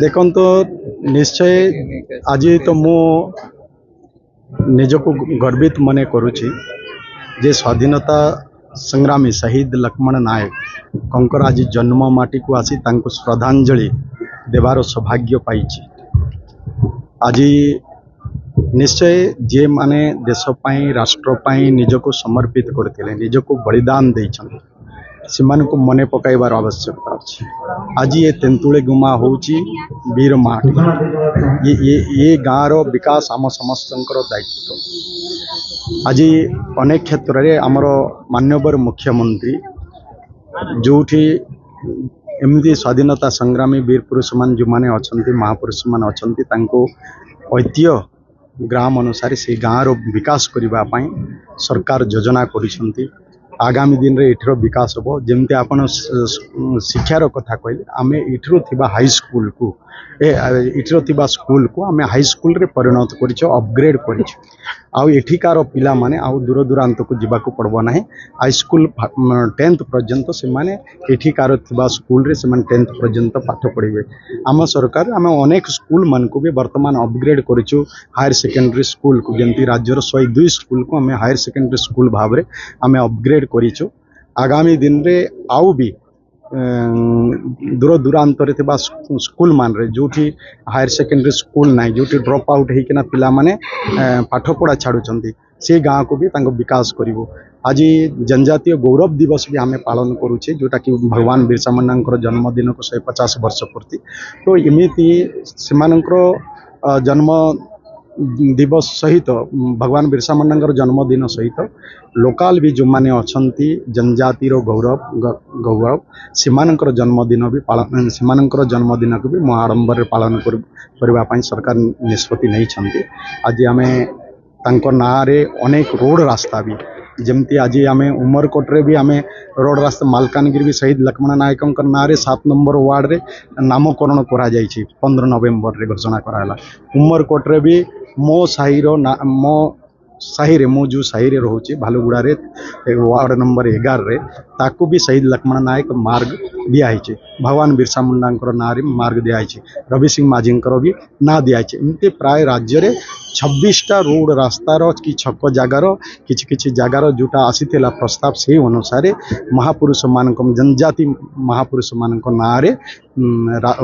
देखो तो निश्चय आज तो मु निजको गर्वित मने करुछि जे स्वाधीनता संग्रामी शहीद लक्ष्मण नायक कंकर आज जन्म माटी को आसी तांको श्रद्धांजलि देवार सौभाग्य पाइछि। आज निश्चय जे माने देश पाई राष्ट्र पाई निजको समर्पित करथिले निजको बलिदान देइछन सेमानकु मने पकाइबार आवश्यकता अछि। आज ये तेंतुले गुमा होउछि वीर माटी ये गाँव रो विकास आम समस्तंकर दायित्व। आज अनेक क्षेत्र रे आमर मान्यवर मुख्यमंत्री जोठी एमती स्वाधीनता संग्रामी वीर पुरुष मान जो माने अछंती महापुरुष मान अछंती तांको ऐतिह्य ग्राम अनुसार से गाँव रो विकास करबा पई सरकार योजना करिसंती। आगामी दिन रे इठरो विकास हो जमते आपण शिक्षार कथा कहले आमे इठरो थिबा हाई स्कूल को इठरो थिबा स्कूल को आमे हाई स्कूल रे परिणत करिछो अपग्रेड करिछो। आउ एठिकार पिला माने आउ दूर दूरांत को जीवाको पड़बो नाही। हाई स्कूल 10th पर्यंत से माने एठिकार थिबा स्कूल रे से माने 10th पर्यंत पाठ पढ़िबे। आम सरकार आमे अनेक स्कूल मान को भी वर्तमान अपग्रेड करिछो हायर सेकेंडरी स्कूल को जंती राज्यर 102 स्कूल को आमे हायर सेकेंडरी स्कूल भाव रे आमे अपग्रेड करिछो। आगामी दिन रे आउ भी दूर दूरांत स्कूल मान रे जोठी हायर सेकेंडरी स्कूल नाई जोठी ड्रॉप आउट होइकिना पिला माने पाठ पढ़ा छाड़ुचंती से गाँव को भी तांको विकास करिवो। आज जनजातीय गौरव दिवस भी आमे पालन करूचे जोटा कि भगवान बिरसा मुंडांकर जन्मदिन को 150 वर्ष पूर्ति। तो एमिति सेमानकर जन्म दिवस सहित भगवान बिरसा मुंडांकर जन्मदिन सहित लोकाल भी जो माने अछंती जनजाति रो गौरव सेमानकर जन्मदिन भी पालन सेमानकर जन्मदिन को भी महाडंबर पालन करबा पई सरकार निष्पत्ति नहीं छंती। आज आमे तांको नारे अनेक रोड रास्ता भी जमती आज आमे उमरकोट रे भी आमे रोड रास्ता मालकानगिरी भी शहीद लक्ष्मण नायक नारे 7 नंबर वार्ड रे नामकरण करा जाइछि 15 नवेम्बर रे घोषणा कराला। उमरकोट रे भी मो साही रो मो साही रे मो जो साही रे रहउछि भालुगुड़ा रे वार्ड नंबर 11 रे ताकू भी शहीद लक्ष्मण नायक मार्ग दिया है। भगवान बिरसा मुंडांकर नारे मार्ग दिया है। रवि सिंह माझींकर भी ना दिया है। एमती प्राय राज्य रे 26टा रोड रास्तार कि छक जगार किछि जगार जोटा आसीथिला प्रस्ताव से अनुसार महापुरुष मानक जनजाति महापुरुष मानक नारे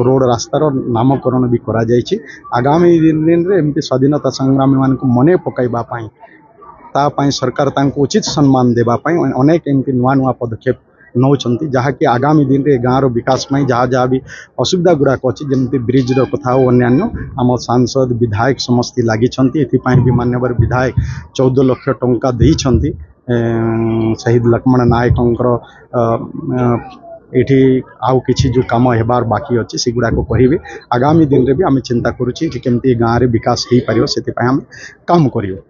रोड रास्तार नामकरण भी करा जाइछि। आगामी दिन रे एमती स्वाधीनता संग्रामी मानक मने पकाइबा पई ता पई सरकार तांको उचित सम्मान देबा पई अनेक एमती नुआ नुआ पदक्षेप नौचंती जहाँकि आगामी दिन रे गाँव रो विकास में जहाँ जहाँ भी असुविधा गुड़ाक अच्छी जमती ब्रिज रो कथा अन्य आम सांसद विधायक समस्त लगी भी मान्यवर विधायक 14 लाख टंका देइछंती शहीद लक्ष्मण नायकंकर एठी आउ किछि जो काम हेबार बाकी अच्छी से गुड़ाक कहिबे। आगामी दिन रे भी आम चिंता करूछि कि केमती गाँव रे विकास हो पारियो सेति पई हम काम करियो।